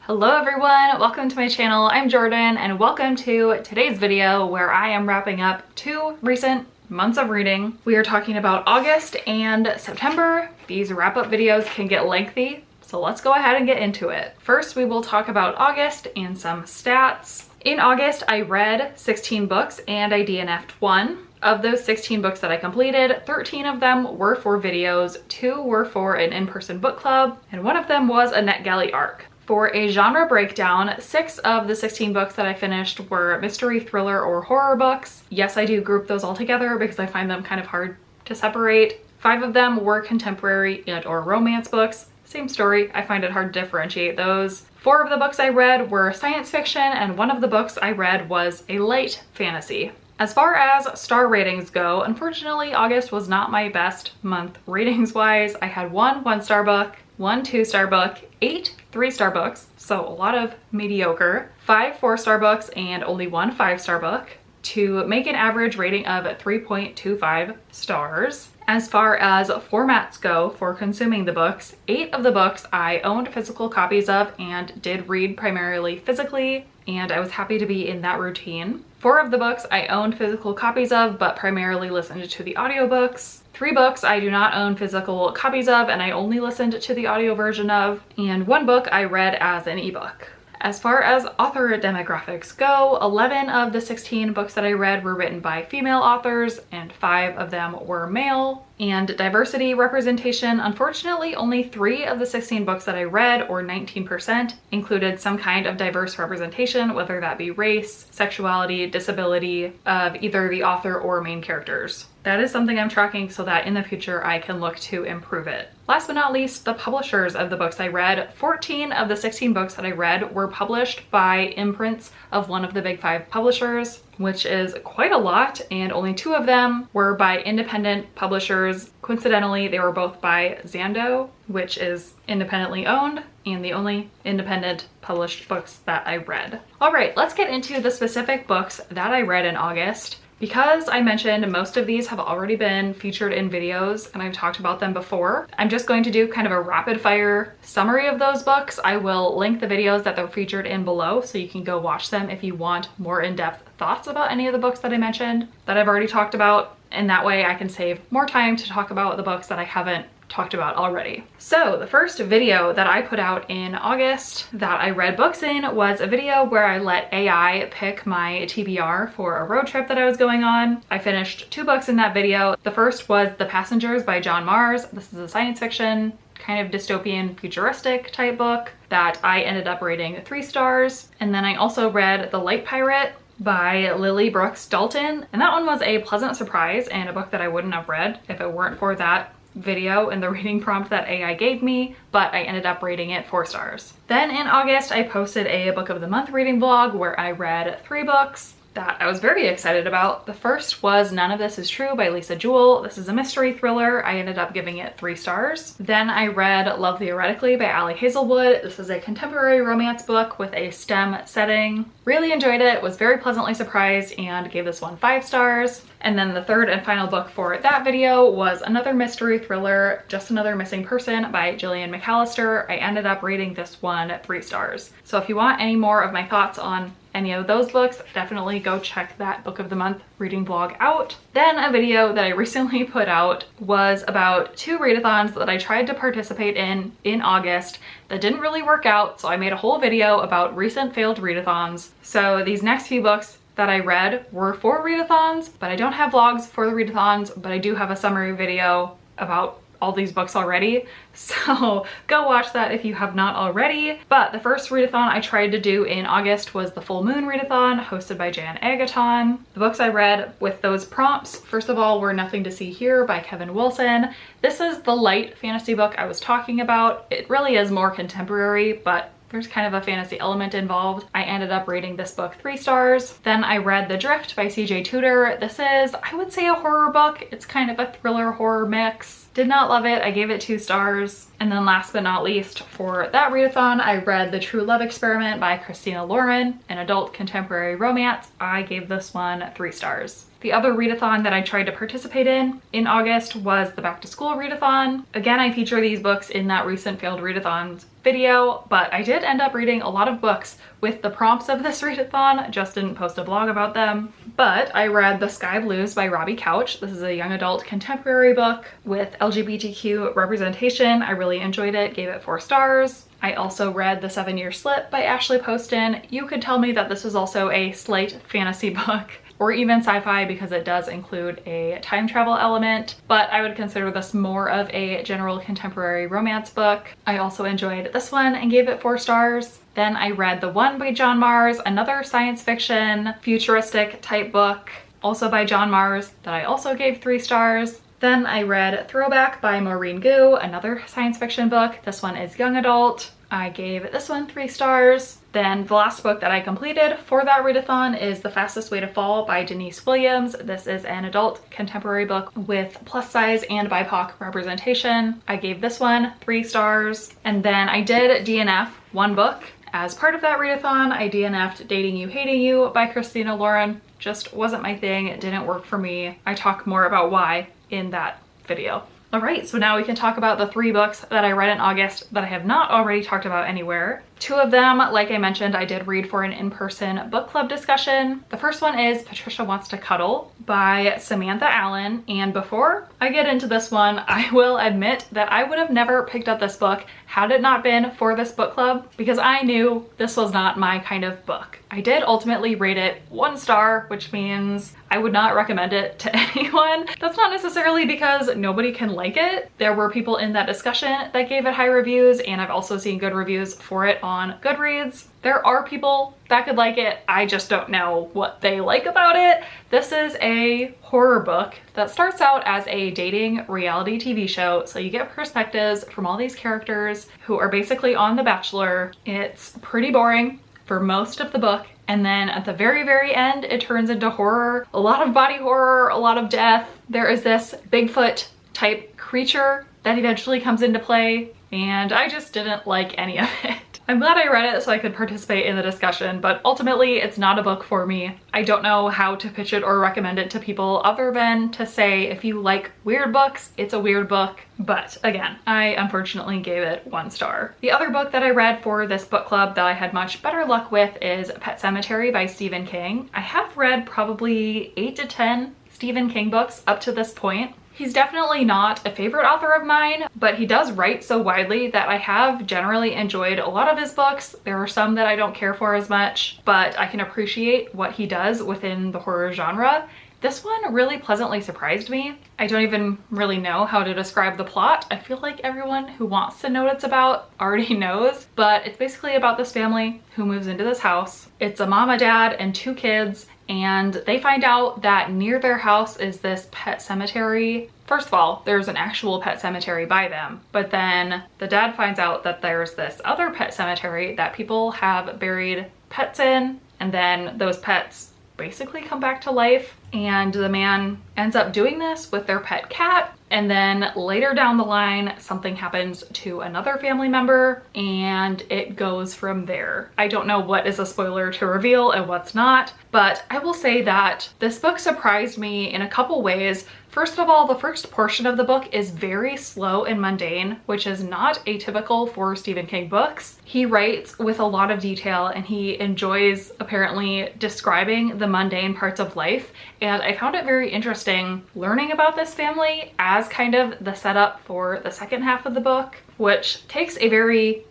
Hello everyone, welcome to my channel. I'm Jordan and welcome to today's video where I am wrapping up 2 recent months of reading. We are talking about August and September. These wrap-up videos can get lengthy, so let's go ahead and get into it. First, we will talk about August and some stats. In August, I read 16 books and I DNF'd 1. Of those 16 books that I completed, 13 of them were for videos, 2 were for an in-person book club, and 1 of them was a NetGalley arc. For a genre breakdown, 6 of the 16 books that I finished were mystery, thriller, or horror books. Yes, I do group those all together because I find them kind of hard to separate. 5 of them were contemporary and/or romance books. Same story, I find it hard to differentiate those. 4 of the books I read were science fiction, and 1 of the books I read was a light fantasy. As far as star ratings go, unfortunately, August was not my best month ratings-wise. I had 1 1-star book, 1 2-star book, 8 3-star books, so a lot of mediocre, 5 4-star books, and only 1 5-star book, to make an average rating of 3.25 stars. As far as formats go for consuming the books, 8 of the books I owned physical copies of and did read primarily physically, and I was happy to be in that routine. 4 of the books I owned physical copies of but primarily listened to the audiobooks. 3 books I do not own physical copies of and I only listened to the audio version of, and 1 book I read as an ebook. As far as author demographics go, 11 of the 16 books that I read were written by female authors and 5 of them were male. And diversity representation, unfortunately, only 3 of the 16 books that I read, or 19%, included some kind of diverse representation, whether that be race, sexuality, disability of either the author or main characters. That is something I'm tracking so that in the future I can look to improve it. Last but not least, the publishers of the books I read. 14 of the 16 books that I read were published by imprints of one of the big 5 publishers, which is quite a lot, and only 2 of them were by independent publishers. Coincidentally, they were both by Zando, which is independently owned, and the only independent published books that I read. All right, let's get into the specific books that I read in August. Because I mentioned most of these have already been featured in videos and I've talked about them before, I'm just going to do kind of a rapid fire summary of those books. I will link the videos that they're featured in below so you can go watch them if you want more in-depth thoughts about any of the books that I mentioned that I've already talked about, and that way I can save more time to talk about the books that I haven't talked about already. So the first video that I put out in August that I read books in was a video where I let AI pick my TBR for a road trip that I was going on. I finished 2 books in that video. The first was The Passengers by John Mars. This is a science fiction, kind of dystopian, futuristic type book that I ended up rating 3 stars. And then I also read The Light Pirate by Lily Brooks Dalton, and that one was a pleasant surprise and a book that I wouldn't have read if it weren't for that video and the reading prompt that AI gave me, but I ended up rating it 4 stars. Then in August, I posted a book of the month reading vlog where I read 3 books that I was very excited about. The first was None of This Is True by Lisa Jewell. This is a mystery thriller. I ended up giving it 3 stars. Then I read Love Theoretically by Ali Hazelwood. This is a contemporary romance book with a STEM setting. Really enjoyed it, was very pleasantly surprised, and gave this one 5 stars. And then the third and final book for that video was another mystery thriller, Just Another Missing Person by Gillian McAllister. I ended up rating this one 3 stars. So if you want any more of my thoughts on any of those books, definitely go check that book of the month reading vlog out. Then a video that I recently put out was about 2 readathons that I tried to participate in August that didn't really work out, so I made a whole video about recent failed readathons. So these next few books that I read were for readathons, but I don't have vlogs for the readathons, but I do have a summary video about all these books already, so go watch that if you have not already. But the first readathon I tried to do in August was the Full Moon readathon hosted by Jan Agaton. The books I read with those prompts, first of all, were Nothing to See Here by Kevin Wilson. This is the light fantasy book I was talking about. It really is more contemporary, but there's kind of a fantasy element involved. I ended up rating this book 3 stars. Then I read The Drift by CJ Tudor. This is, I would say, a horror book. It's kind of a thriller horror mix. Did not love it. I gave it 2 stars. And then last but not least, for that readathon, I read The True Love Experiment by Christina Lauren, an adult contemporary romance. I gave this one 3 stars. The other readathon that I tried to participate in August was the Back to School readathon. Again, I feature these books in that recent failed readathons video, but I did end up reading a lot of books with the prompts of this readathon, just didn't post a blog about them. But I read The Sky Blues by Robbie Couch. This is a young adult contemporary book with LGBTQ representation. I really enjoyed it, gave it 4 stars. I also read The 7-Year Slip by Ashley Poston. You could tell me that this was also a slight fantasy book, or even sci-fi, because it does include a time travel element, but I would consider this more of a general contemporary romance book. I also enjoyed this one and gave it 4 stars. Then I read The One by John Mars, another science fiction, futuristic type book, also by John Mars, that I also gave 3 stars. Then I read Throwback by Maureen Gu, another science fiction book. This one is young adult. I gave this one 3 stars. Then the last book that I completed for that readathon is The Fastest Way to Fall by Denise Williams. This is an adult contemporary book with plus size and BIPOC representation. I gave this one 3 stars. And then I did DNF one book. As part of that readathon, I DNF'd Dating You, Hating You by Christina Lauren. Just wasn't my thing, it didn't work for me. I talk more about why in that video. All right, so now we can talk about the 3 books that I read in August that I have not already talked about anywhere. 2 of them, like I mentioned, I did read for an in-person book club discussion. The first one is Patricia Wants to Cuddle by Samantha Allen. And before I get into this one, I will admit that I would have never picked up this book had it not been for this book club, because I knew this was not my kind of book. I did ultimately rate it 1 star, which means I would not recommend it to anyone. That's not necessarily because nobody can like it. There were people in that discussion that gave it high reviews, and I've also seen good reviews for it on Goodreads. There are people that could like it. I just don't know what they like about it. This is a horror book that starts out as a dating reality TV show. So you get perspectives from all these characters who are basically on The Bachelor. It's pretty boring for most of the book. And then at the very, very end, it turns into horror. A lot of body horror, a lot of death. There is this Bigfoot type creature that eventually comes into play, and I just didn't like any of it. I'm glad I read it so I could participate in the discussion, but ultimately it's not a book for me. I don't know how to pitch it or recommend it to people other than to say if you like weird books, it's a weird book. But again, I unfortunately gave it 1 star. The other book that I read for this book club that I had much better luck with is Pet Sematary by Stephen King. I have read probably 8 to 10 Stephen King books up to this point. He's definitely not a favorite author of mine, but he does write so widely that I have generally enjoyed a lot of his books. There are some that I don't care for as much, but I can appreciate what he does within the horror genre. This one really pleasantly surprised me. I don't even really know how to describe the plot. I feel like everyone who wants to know what it's about already knows, but it's basically about this family who moves into this house. It's a mom, a dad, and 2 kids, and they find out that near their house is this pet cemetery. First of all, there's an actual pet cemetery by them, but then the dad finds out that there's this other pet cemetery that people have buried pets in, and then those pets basically come back to life, and the man ends up doing this with their pet cat. And then later down the line, something happens to another family member and it goes from there. I don't know what is a spoiler to reveal and what's not, but I will say that this book surprised me in a couple ways. First of all, the first portion of the book is very slow and mundane, which is not atypical for Stephen King books. He writes with a lot of detail and he enjoys apparently describing the mundane parts of life. And I found it very interesting learning about this family as kind of the setup for the second half of the book, which takes a very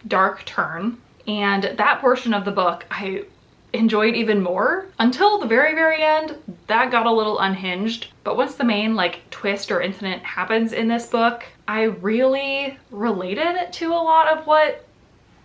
dark turn. And that portion of the book I enjoyed even more until the very, very end. That got a little unhinged. But once the main twist or incident happens in this book, I really related to a lot of what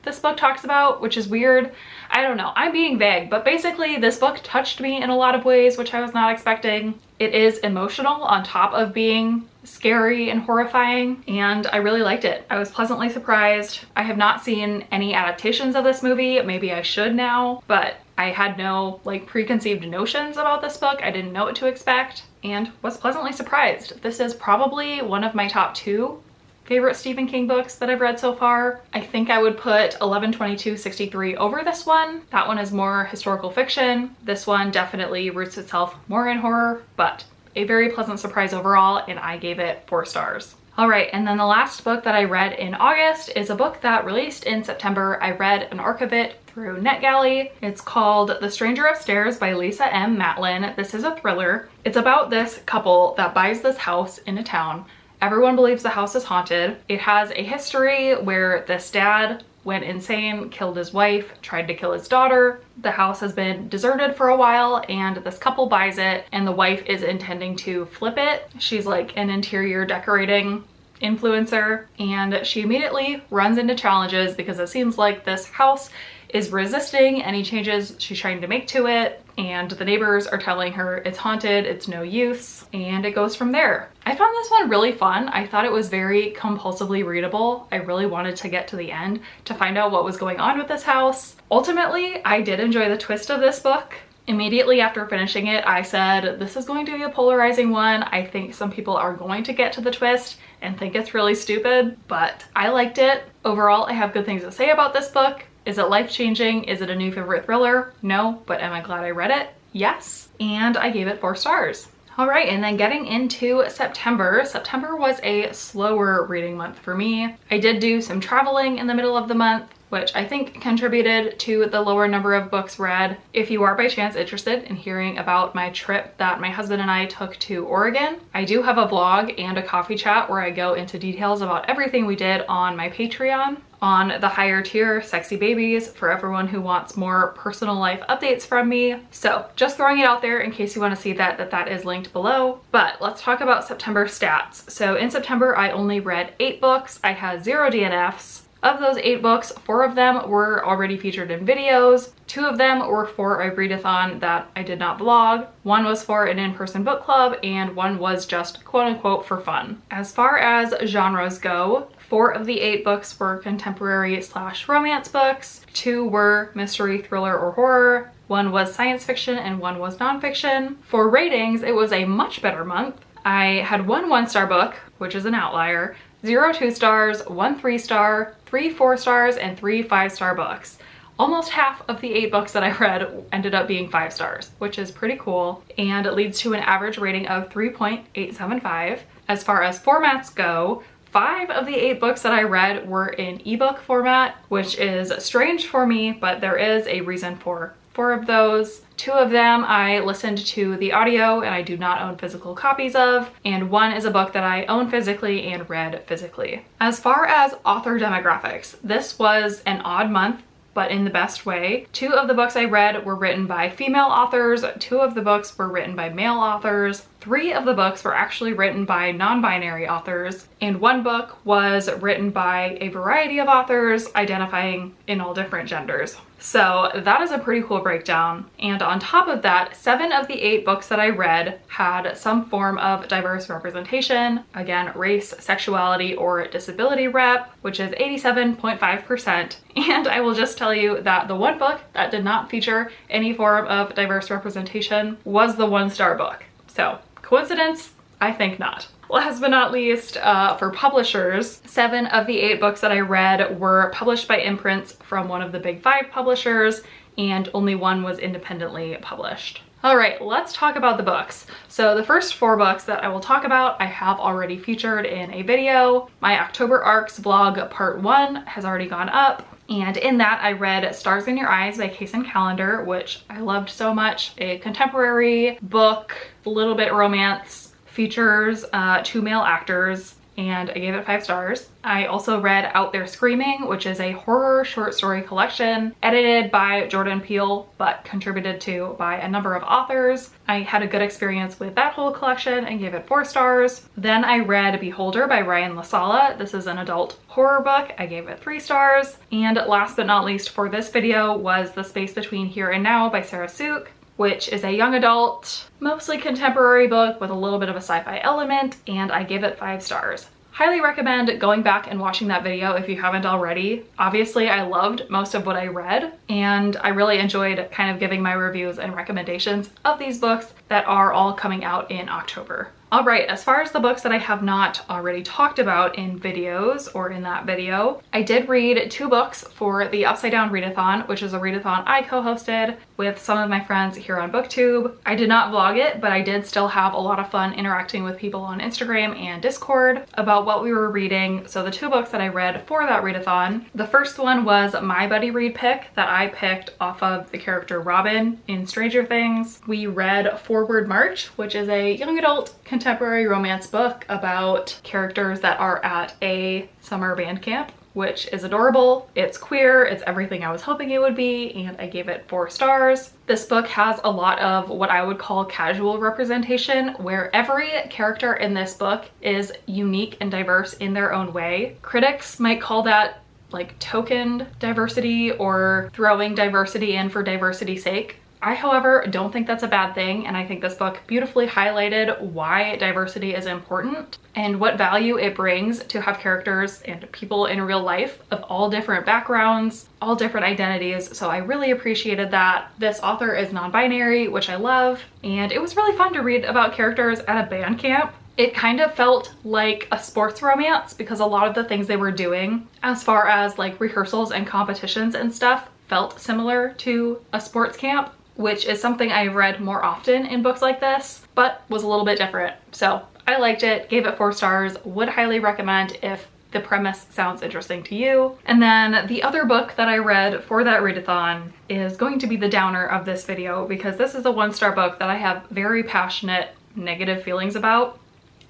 this book talks about, which is weird. I don't know, I'm being vague, but basically this book touched me in a lot of ways, which I was not expecting. It is emotional on top of being scary and horrifying, and I really liked it. I was pleasantly surprised. I have not seen any adaptations of this movie. Maybe I should now, but I had no preconceived notions about this book. I didn't know what to expect and was pleasantly surprised. This is probably one of my top 2 favorite Stephen King books that I've read so far. I think I would put 11/22/63 over this one. That one is more historical fiction. This one definitely roots itself more in horror, but a very pleasant surprise overall, and I gave it 4 stars. All right, and then the last book that I read in August is a book that released in September. I read an arc of it through NetGalley. It's called The Stranger Upstairs by Lisa M. Matlin. This is a thriller. It's about this couple that buys this house in a town. Everyone believes the house is haunted. It has a history where this dad went insane, killed his wife, tried to kill his daughter. The house has been deserted for a while and this couple buys it and the wife is intending to flip it. She's like an interior decorating influencer and she immediately runs into challenges because it seems like this house is resisting any changes she's trying to make to it, and the neighbors are telling her it's haunted, it's no use, and it goes from there. I found this one really fun. I thought it was very compulsively readable. I really wanted to get to the end to find out what was going on with this house. Ultimately, I did enjoy the twist of this book. Immediately after finishing it, I said, this is going to be a polarizing one. I think some people are going to get to the twist and think it's really stupid, but I liked it. Overall, I have good things to say about this book. Is it life-changing? Is it a new favorite thriller? No, but am I glad I read it? Yes, and I gave it 4 stars. All right, and then getting into September. September was a slower reading month for me. I did do some traveling in the middle of the month, which I think contributed to the lower number of books read. If you are by chance interested in hearing about my trip that my husband and I took to Oregon, I do have a vlog and a coffee chat where I go into details about everything we did on my Patreon. On the higher tier, Sexy Babies, for everyone who wants more personal life updates from me. So just throwing it out there in case you want to see that is linked below. But let's talk about September stats. So in September, I only read 8 books. I had 0 DNFs. Of those 8 books, 4 of them were already featured in videos. 2 of them were for a readathon that I did not vlog. 1 was for an in-person book club and 1 was just quote-unquote for fun. As far as genres go, 4 of the 8 books were contemporary/romance books. 2 were mystery, thriller, or horror. 1 was science fiction and 1 was nonfiction. For ratings, it was a much better month. I had 1 1-star book, which is an outlier, 0 2-stars, 1 3-star, 3 4-stars, and 3 5-star books. Almost half of the 8 books that I read ended up being 5 stars, which is pretty cool, and it leads to an average rating of 3.875. As far as formats go, 5 of the 8 books that I read were in ebook format, which is strange for me, but there is a reason for 4 of those. 2 of them I listened to the audio and I do not own physical copies of, and 1 is a book that I own physically and read physically. As far as author demographics, this was an odd month, but in the best way. 2 of the books I read were written by female authors, 2 of the books were written by male authors, 3 of the books were actually written by non-binary authors, and 1 book was written by a variety of authors identifying in all different genders. So that is a pretty cool breakdown. And on top of that, 7 of the 8 books that I read had some form of diverse representation. Again, race, sexuality, or disability rep, which is 87.5%. And I will just tell you that the 1 book that did not feature any form of diverse representation was the 1-star book. So coincidence? I think not. Last but not least, for publishers, 7 of the 8 books that I read were published by imprints from one of the big 5 publishers, and only 1 was independently published. All right, let's talk about the books. So the first 4 books that I will talk about, I have already featured in a video. My October Arcs vlog part 1 has already gone up. And in that I read Stars in Your Eyes by Case and Calendar, which I loved so much. A contemporary book, a little bit romance, features 2 male actors, and I gave it 5 stars. I also read Out There Screaming, which is a horror short story collection edited by Jordyn but contributed to by a number of authors. I had a good experience with that whole collection and gave it 4 stars. Then I read Beholder by Ryan LaSala. This is an adult horror book. I gave it 3 stars. And last but not least for this video was The Space Between Here and Now by Sarah Suk, which is a young adult, mostly contemporary book with a little bit of a sci-fi element, and I gave it 5 stars. Highly recommend going back and watching that video if you haven't already. Obviously, I loved most of what I read, and I really enjoyed kind of giving my reviews and recommendations of these books that are all coming out in October. All right, as far as the books that I have not already talked about in videos or in that video, I did read 2 books for the Upside Down Readathon, which is a readathon I co-hosted with some of my friends here on BookTube. I did not vlog it, but I did still have a lot of fun interacting with people on Instagram and Discord about what we were reading. So the 2 books that I read for that readathon, the first one was my buddy read pick that I picked off of the character Robin in Stranger Things. We read Forward March, which is a young adult contemporary romance book about characters that are at a summer band camp, which is adorable. It's queer, it's everything I was hoping it would be, and I gave it 4 stars. This book has a lot of what I would call casual representation, where every character in this book is unique and diverse in their own way. Critics might call that like tokened diversity or throwing diversity in for diversity's sake. I, however, don't think that's a bad thing, and I think this book beautifully highlighted why diversity is important and what value it brings to have characters and people in real life of all different backgrounds, all different identities, so I really appreciated that. This author is non-binary, which I love, and it was really fun to read about characters at a band camp. It kind of felt like a sports romance because a lot of the things they were doing as far as like rehearsals and competitions and stuff felt similar to a sports camp, which is something I've read more often in books like this, but was a little bit different. So I liked it, gave it 4 stars, would highly recommend if the premise sounds interesting to you. And then the other book that I read for that readathon is going to be the downer of this video because this is a 1-star book that I have very passionate negative feelings about.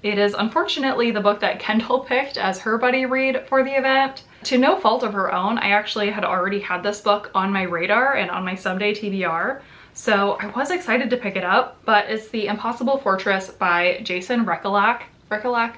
It is unfortunately the book that Kendall picked as her buddy read for the event. To no fault of her own, I actually had already had this book on my radar and on my someday TBR. So I was excited to pick it up, but it's The Impossible Fortress by Jason Rekulak. Rekulak?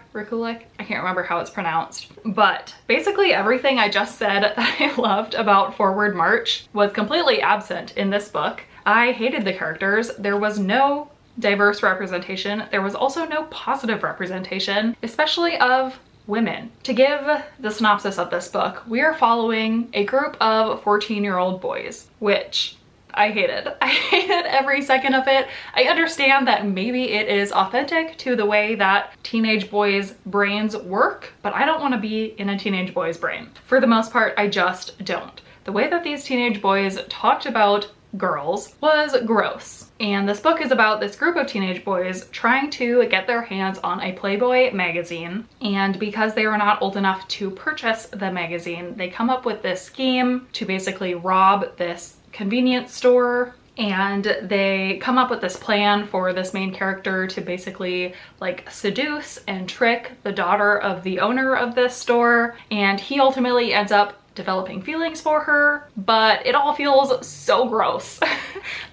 I can't remember how it's pronounced. But basically everything I just said that I loved about Forward March was completely absent in this book. I hated the characters. There was no diverse representation. There was also no positive representation, especially of women. To give the synopsis of this book, we are following a group of 14-year-old boys, which I hated. I hated every second of it. I understand that maybe it is authentic to the way that teenage boys' brains work, but I don't want to be in a teenage boy's brain. For the most part, I just don't. The way that these teenage boys talked about girls was gross. And this book is about this group of teenage boys trying to get their hands on a Playboy magazine. And because they are not old enough to purchase the magazine, they come up with this scheme to basically rob this convenience store. And they come up with this plan for this main character to basically like seduce and trick the daughter of the owner of this store. And he ultimately ends up developing feelings for her, but it all feels so gross.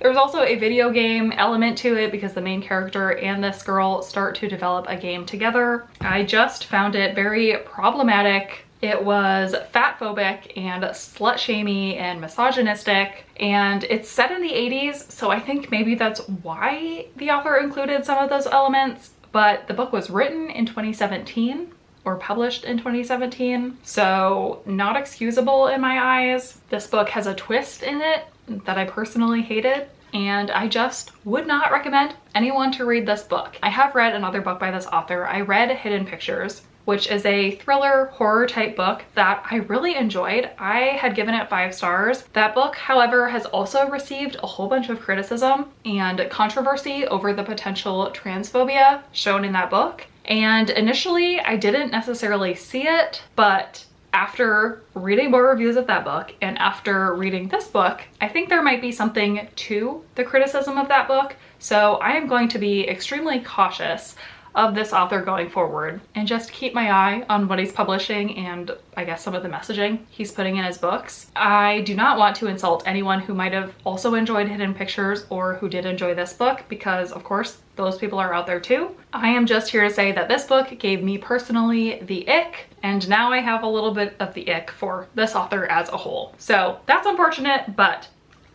There's also a video game element to it because the main character and this girl start to develop a game together. I just found it very problematic. It was fat phobic and slut shamey and misogynistic, and it's set in the 80s, so I think maybe that's why the author included some of those elements, but the book was written in 2017 or published in 2017, so not excusable in my eyes. This book has a twist in it that I personally hated, and I just would not recommend anyone to read this book. I have read another book by this author. I read Hidden Pictures, which is a thriller horror type book that I really enjoyed. I had given it 5 stars. That book, however, has also received a whole bunch of criticism and controversy over the potential transphobia shown in that book. And initially I didn't necessarily see it, but after reading more reviews of that book and after reading this book, I think there might be something to the criticism of that book. So I am going to be extremely cautious of this author going forward and just keep my eye on what he's publishing and I guess some of the messaging he's putting in his books. I do not want to insult anyone who might have also enjoyed Hidden Pictures or who did enjoy this book because of course those people are out there too. I am just here to say that this book gave me personally the ick, and now I have a little bit of the ick for this author as a whole. So that's unfortunate, but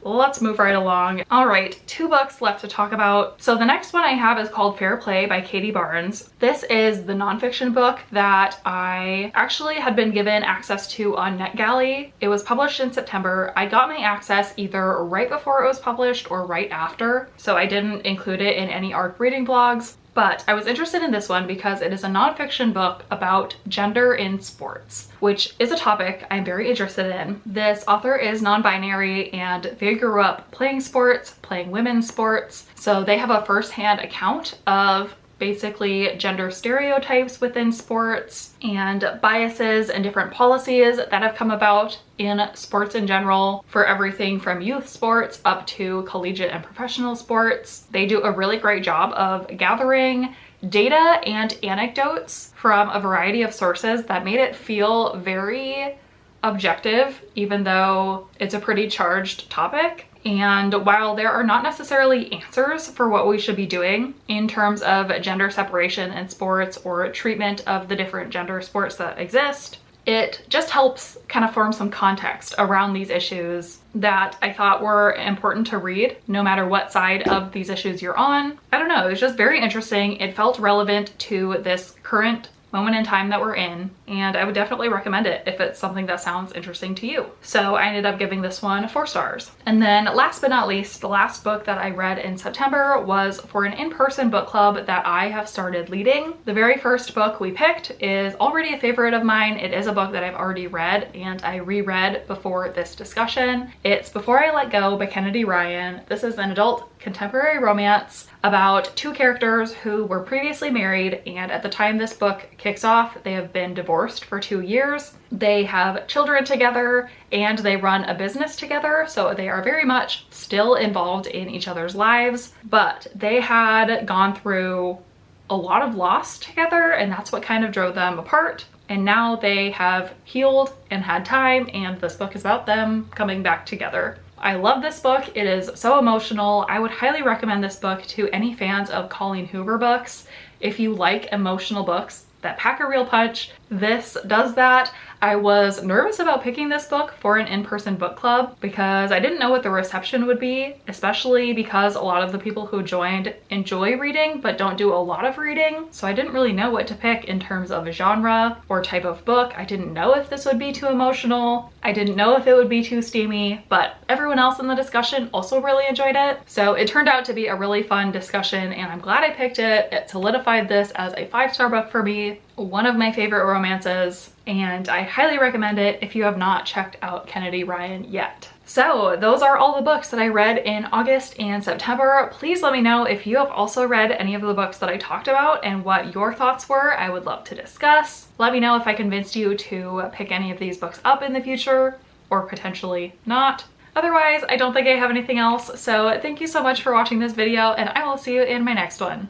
let's move right along. All right, 2 books left to talk about. So the next one I have is called Fair Play by Katie Barnes. This is the nonfiction book that I actually had been given access to on NetGalley. It was published in September. I got my access either right before it was published or right after, so I didn't include it in any ARC reading vlogs. But I was interested in this one because it is a nonfiction book about gender in sports, which is a topic I'm very interested in. This author is non-binary and they grew up playing sports, playing women's sports. So they have a firsthand account of basically gender stereotypes within sports and biases and different policies that have come about in sports in general, for everything from youth sports up to collegiate and professional sports. They do a really great job of gathering data and anecdotes from a variety of sources that made it feel very objective, even though it's a pretty charged topic. And while there are not necessarily answers for what we should be doing in terms of gender separation in sports or treatment of the different gender sports that exist, it just helps kind of form some context around these issues that I thought were important to read, no matter what side of these issues you're on. I don't know, it was just very interesting. It felt relevant to this current moment in time that we're in, and I would definitely recommend it if it's something that sounds interesting to you. So I ended up giving this one 4 stars. And then last but not least, the last book that I read in September was for an in-person book club that I have started leading. The very first book we picked is already a favorite of mine. It is a book that I've already read and I reread before this discussion. It's Before I Let Go by Kennedy Ryan. This is an adult contemporary romance about 2 characters who were previously married, and at the time this book kicks off, they have been divorced for 2 years. They have children together and they run a business together, so they are very much still involved in each other's lives, but they had gone through a lot of loss together, and that's what kind of drove them apart. And now they have healed and had time, and this book is about them coming back together. I love this book. It is so emotional. I would highly recommend this book to any fans of Colleen Hoover books. If you like emotional books that pack a real punch, this does that. I was nervous about picking this book for an in-person book club because I didn't know what the reception would be, especially because a lot of the people who joined enjoy reading but don't do a lot of reading. So I didn't really know what to pick in terms of genre or type of book. I didn't know if this would be too emotional. I didn't know if it would be too steamy, but everyone else in the discussion also really enjoyed it. So it turned out to be a really fun discussion, and I'm glad I picked it. It solidified this as a 5-star book for me, one of my favorite romances, and I highly recommend it if you have not checked out Kennedy Ryan yet. So those are all the books that I read in August and September. Please let me know if you have also read any of the books that I talked about and what your thoughts were. I would love to discuss. Let me know if I convinced you to pick any of these books up in the future, or potentially not. Otherwise, I don't think I have anything else, so thank you so much for watching this video, and I will see you in my next one.